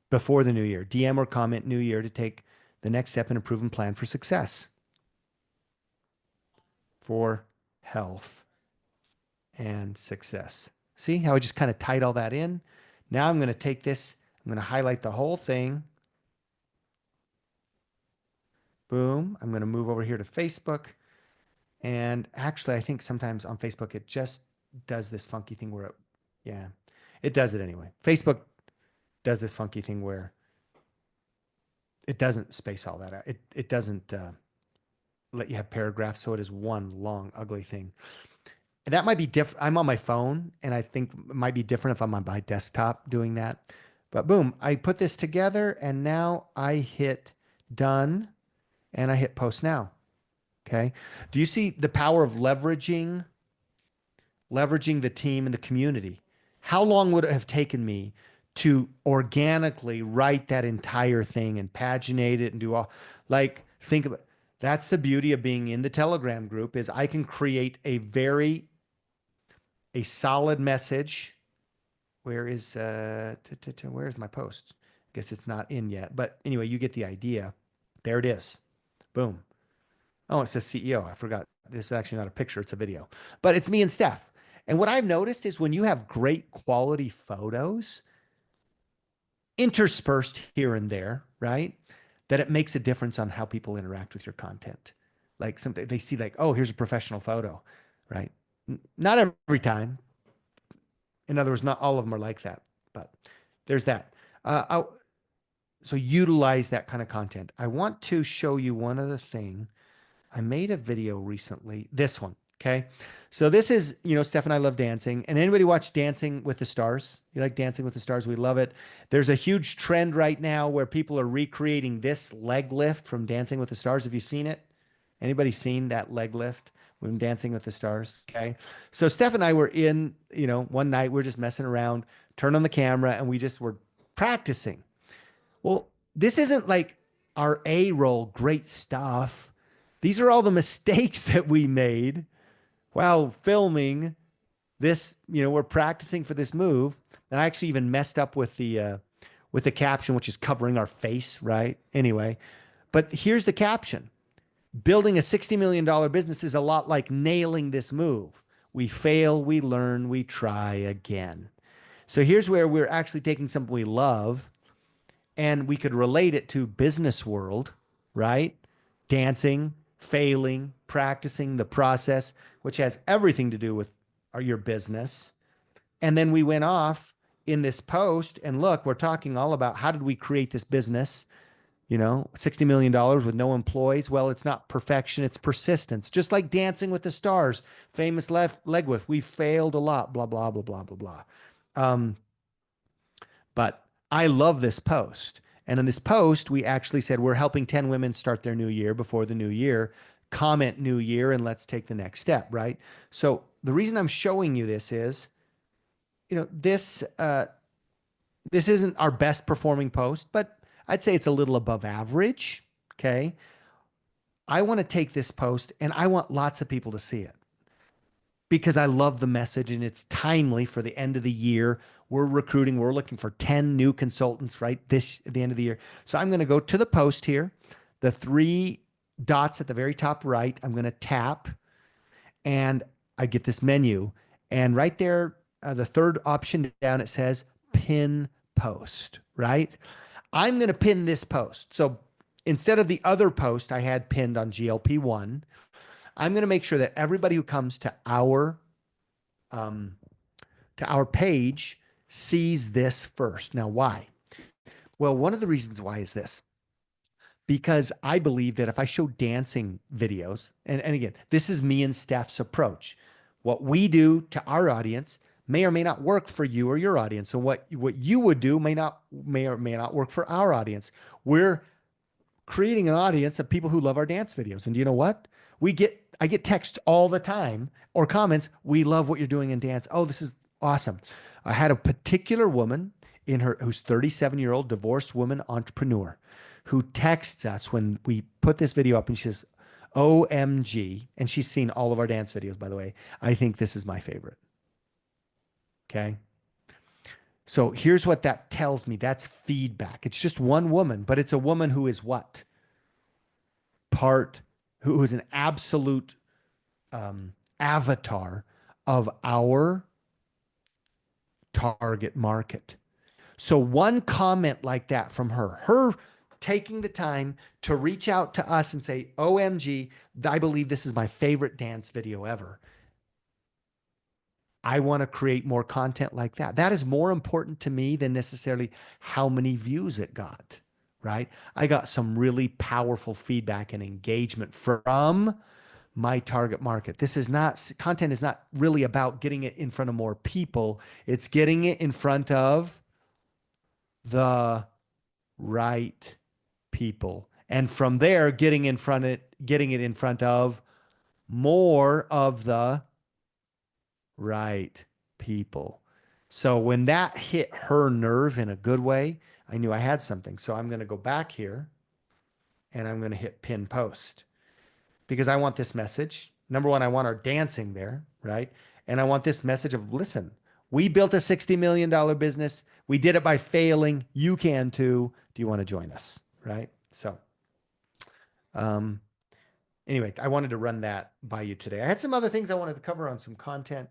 before the new year. DM or comment new year to take the next step in a proven plan for success, for health and success. See how I just kind of tied all that in? Now I'm going to take this, I'm going to highlight the whole thing. Boom. I'm going to move over here to Facebook. And actually, I think sometimes on Facebook, it just does this funky thing where it does it anyway. Facebook does this funky thing where it doesn't space all that out. It doesn't let you have paragraphs. So it is one long, ugly thing. And that might be different. I'm on my phone, and I think it might be different if I'm on my desktop doing that. But boom, I put this together, and now I hit done, and I hit post now. Okay. Do you see the power of leveraging the team and the community? How long would it have taken me to organically write that entire thing and paginate it and do all, like, think about, that's the beauty of being in the Telegram group, is I can create a solid message. Where's my post? I guess it's not in yet, but anyway, you get the idea. There it is. Boom. Oh, it says CEO. I forgot. This is actually not a picture. It's a video, but it's me and Steph. And what I've noticed is when you have great quality photos interspersed here and there, right, that it makes a difference on how people interact with your content. Like something they see like, oh, here's a professional photo, right? Not every time. In other words, not all of them are like that, but there's that. So utilize that kind of content. I want to show you one other thing. I made a video recently, this one, okay? So this is, Steph and I love dancing. And anybody watch Dancing with the Stars? You like Dancing with the Stars? We love it. There's a huge trend right now where people are recreating this leg lift from Dancing with the Stars. Have you seen it? Anybody seen that leg lift from Dancing with the Stars? Okay. So Steph and I were in, one night, we were just messing around, turned on the camera, and we just were practicing. Well, this isn't like our A roll, great stuff. These are all the mistakes that we made while filming this. We're practicing for this move. And I actually even messed up with the caption, which is covering our face, right? Anyway, but here's the caption. Building a $60 million business is a lot like nailing this move. We fail, we learn, we try again. So here's where we're actually taking something we love, and we could relate it to business world, right? Dancing, failing, practicing the process, which has everything to do with your business. And then we went off in this post, and look, we're talking all about how did we create this business, $60 million with no employees. Well, it's not perfection, it's persistence. Just like Dancing with the Stars, famous leg lift. We failed a lot, blah, blah, blah, blah, blah, blah. But I love this post. And in this post, we actually said, we're helping 10 women start their new year before the new year. Comment new year, and let's take the next step, right? So the reason I'm showing you this is, this isn't our best performing post, but I'd say it's a little above average, okay? I want to take this post, and I want lots of people to see it. because I love the message and it's timely for the end of the year. We're recruiting, we're looking for 10 new consultants, right? At the end of the year. So I'm going to go to the post here, the 3 dots at the very top right. I'm going to tap and I get this menu. And right there, the third option down, it says pin post, right? I'm going to pin this post. So instead of the other post I had pinned on GLP-1, I'm going to make sure that everybody who comes to our page sees this first. Now, why? Well, one of the reasons why is this. Because I believe that if I show dancing videos, and again, this is me and Steph's approach. What we do to our audience may or may not work for you or your audience. So what you would do may or may not work for our audience. We're creating an audience of people who love our dance videos. And do you know what? I get texts all the time or comments. We love what you're doing in dance. Oh, this is awesome. I had a particular woman who's 37-year-old divorced woman entrepreneur who texts us when we put this video up and she says, OMG. And she's seen all of our dance videos, by the way. I think this is my favorite. Okay. So here's what that tells me. That's feedback. It's just one woman, but it's a woman who is what? Who is an absolute avatar of our target market. So one comment like that from her taking the time to reach out to us and say, OMG, I believe this is my favorite dance video ever. I want to create more content like that. That is more important to me than necessarily how many views it got, right? I got some really powerful feedback and engagement from my target market. Content is not really about getting it in front of more people. It's getting it in front of the right people. And from there, getting it in front of more of the right people. So when that hit her nerve in a good way, I knew I had something. So I'm going to go back here and I'm going to hit pin post because I want this message. Number one, I want our dancing there, right? And I want this message of, listen, we built a $60 million business. We did it by failing. You can too. Do you want to join us? Right? So, anyway, I wanted to run that by you today. I had some other things I wanted to cover on some content,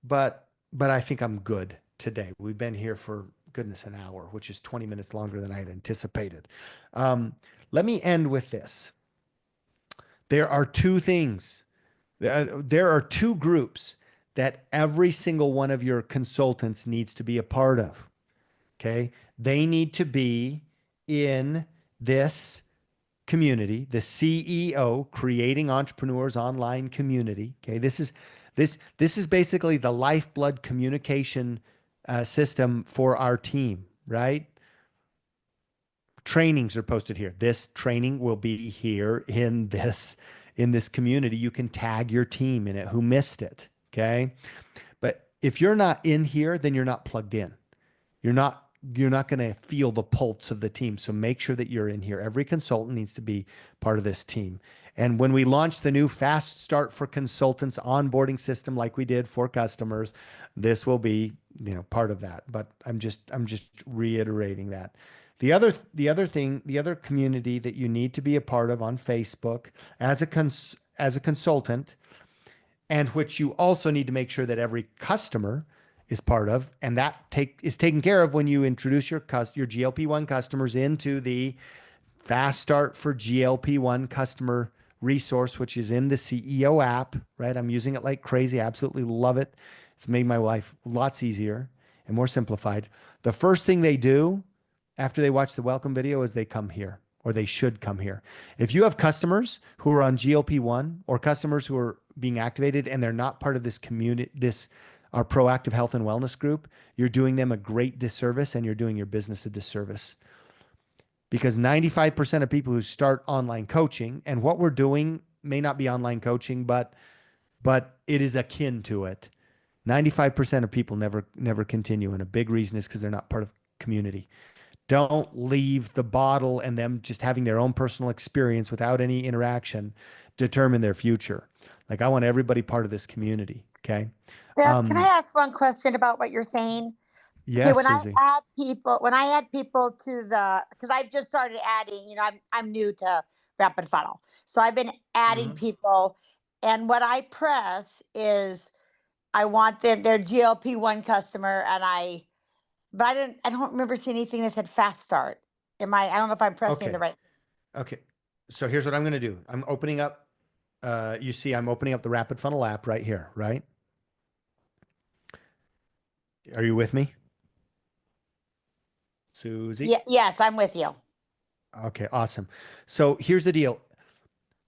but I think I'm good today. We've been here for goodness an hour, which is 20 minutes longer than I had anticipated. Let me end with this. There are 2 things. There are 2 groups that every single one of your consultants needs to be a part of. Okay. They need to be in this community, the CEO Creating Entrepreneurs Online community. Okay. This is basically the lifeblood communication system for our team, right? Trainings are posted here. This training will be here in this community. You can tag your team in it who missed it. Okay. But if you're not in here, then you're not plugged in. You're not going to feel the pulse of the team. So make sure that you're in here. Every consultant needs to be part of this team. And when we launch the new Fast Start for Consultants onboarding system, like we did for customers, this will be, part of that. But I'm just reiterating that. The other community that you need to be a part of on Facebook as a consultant, and which you also need to make sure that every customer is part of, and that is taken care of when you introduce your GLP-1 customers into the Fast Start for GLP-1 customer resource, which is in the CEO app, right? I'm using it like crazy. I absolutely love it. It's made my life lots easier and more simplified. The first thing they do after they watch the welcome video is they come here, or they should come here. If you have customers who are on GLP-1 or customers who are being activated and they're not part of this community, our proactive health and wellness group, you're doing them a great disservice and you're doing your business a disservice. Because 95% of people who start online coaching, and what we're doing may not be online coaching, but it is akin to it. 95% of people never continue. And a big reason is because they're not part of community. Don't leave the bottle and them just having their own personal experience without any interaction determine their future. Like, I want everybody part of this community. Okay. Beth, can I ask one question about what you're saying? Okay, Yes, Susie. when I add people to because I've just started adding, I'm new to Rapid Funnel. So I've been adding Mhm. people, and what I press is I want their GLP-1 customer, but I don't remember seeing anything that said fast start. I don't know if I'm pressing Okay. the right. Okay. So here's what I'm going to do. I'm opening up, you see, I'm opening up the Rapid Funnel app right here, right? Are you with me? Susie? Yeah, yes, I'm with you. Okay, awesome. So here's the deal.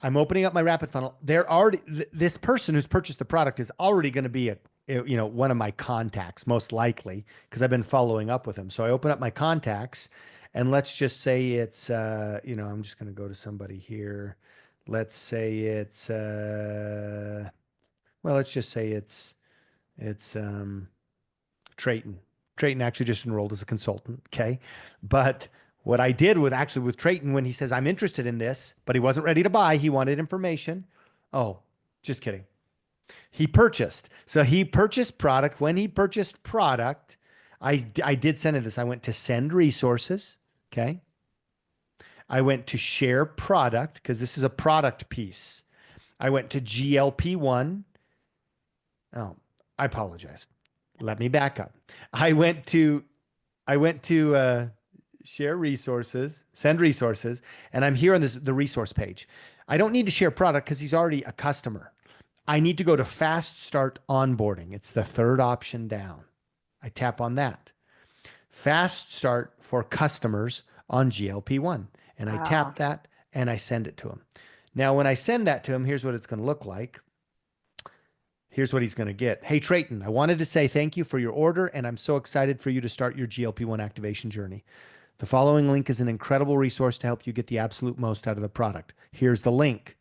I'm opening up my Rapid Funnel. They're already, this person who's purchased the product is already going to be one of my contacts, most likely, because I've been following up with them. So I open up my contacts, and let's just say it's, I'm just going to go to somebody here. Let's say it's, let's just say it's Trayton. Trayton actually just enrolled as a consultant. Okay. But what I did with Trayton, when he says, I'm interested in this, but he wasn't ready to buy, he wanted information. Oh, just kidding. He purchased. So he purchased product. When he purchased product, I did send him this. I went to send resources. Okay. I went to share product because this is a product piece. I went to GLP-1. Oh, I apologize. Let me back up. I went to share resources, send resources, and I'm here on the resource page. I don't need to share product because he's already a customer. I need to go to fast start onboarding. It's the third option down. I tap on that. Fast start for customers on GLP-1. And I tap that and I send it to him. Now, when I send that to him, here's what it's going to look like. Here's what he's going to get. Hey, Trayton, I wanted to say thank you for your order, and I'm so excited for you to start your GLP-1 activation journey. The following link is an incredible resource to help you get the absolute most out of the product. Here's the link.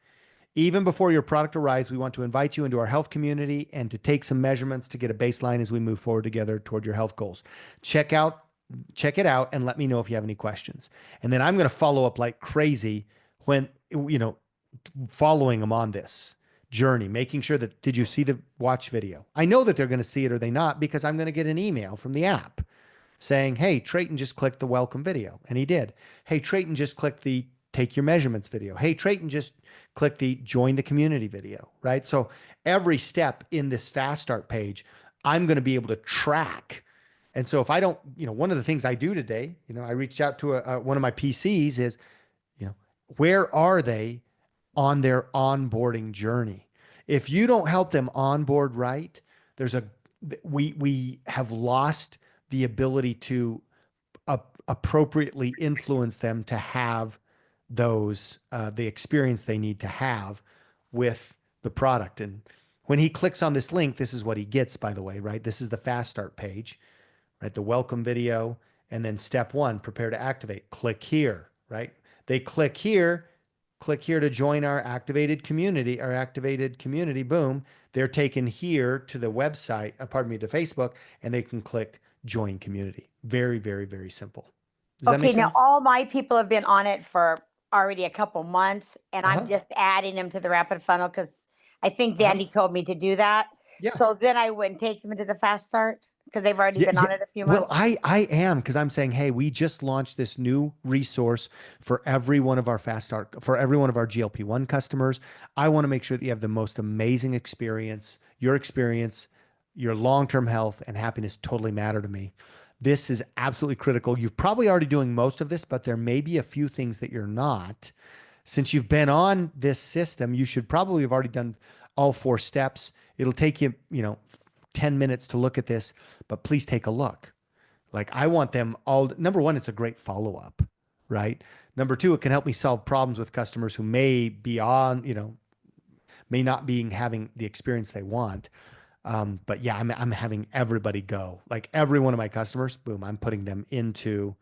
Even before your product arrives, we want to invite you into our health community and to take some measurements to get a baseline as we move forward together toward your health goals. Check it out and let me know if you have any questions. And then I'm going to follow up like crazy when, following them on this journey, making sure that, did you see the watch video? I know that they're going to see it or they not, because I'm going to get an email from the app saying, hey, Trayton just clicked the welcome video. And he did. Hey, Trayton just clicked the take your measurements video. Hey, Trayton just clicked the join the community video, right? So every step in this fast start page, I'm going to be able to track. And so if I don't, one of the things I do today, I reached out to one of my PCs is, where are they on their onboarding journey? If you don't help them onboard right, we have lost the ability to appropriately influence them to have those the experience they need to have with the product. And when he clicks on this link, this is what he gets, by the way, right? This is the fast start page, right? The welcome video, and then step 1, prepare to activate. Click here, right? They click here to join our activated community, boom. They're taken here to the website, to Facebook, and they can click join community. Very, very, very simple. Does that make sense? Now all my people have been on it for already a couple months, and I'm just adding them to the Rapid Funnel because I think Vandy told me to do that. Yeah. So then I wouldn't take them into the fast start because they've already been on it a few months. Well, I am, because I'm saying, hey, we just launched this new resource for every one of our fast start, for every one of our GLP-1 customers. I want to make sure that you have the most amazing experience. Your long-term health and happiness totally matter to me. This is absolutely critical. You're probably already doing most of this, but there may be a few things that you're not. Since you've been on this system, you should probably have already done all 4 steps. It'll take you, 10 minutes to look at this, but please take a look. Like, I want them all. Number 1, it's a great follow-up, right? Number 2, it can help me solve problems with customers who may be on, may not be having the experience they want. But yeah, I'm having everybody go, like every one of my customers, boom, I'm putting them into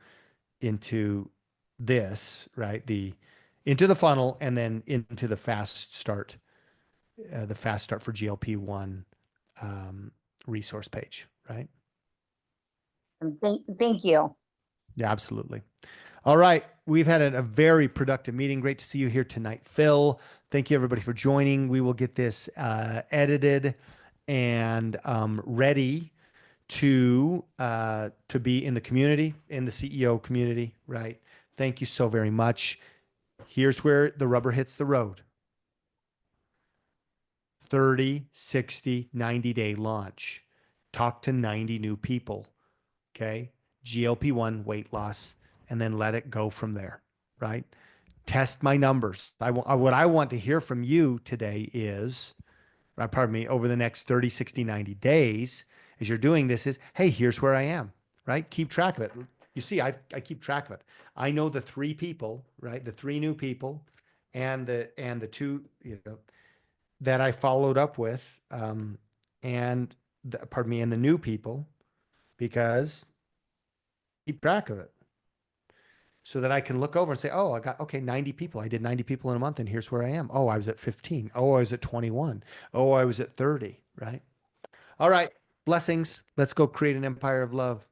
this, right? Into the funnel, and then into the fast start for GLP-1 resource page, right? Thank you. Yeah, absolutely. All right. We've had a very productive meeting. Great to see you here tonight, Phil. Thank you, everybody, for joining. We will get this edited and ready to be in the community, in the CEO community, right? Thank you so very much. Here's where the rubber hits the road. 30, 60, 90-day launch. Talk to 90 new people. Okay. GLP-1 weight loss, and then let it go from there, right? Test my numbers. What I want to hear from you today is, pardon me, over the next 30, 60, 90 days, as you're doing this is, hey, here's where I am, right? Keep track of it. You see, I keep track of it. I know the 3 people, right? The 3 new people and the 2, that I followed up with, and and the new people, because keep track of it so that I can look over and say, oh, I got, okay, 90 people. I did 90 people in a month, and here's where I am. Oh, I was at 15. Oh, I was at 21. Oh, I was at 30, right? All right. Blessings. Let's go create an empire of love.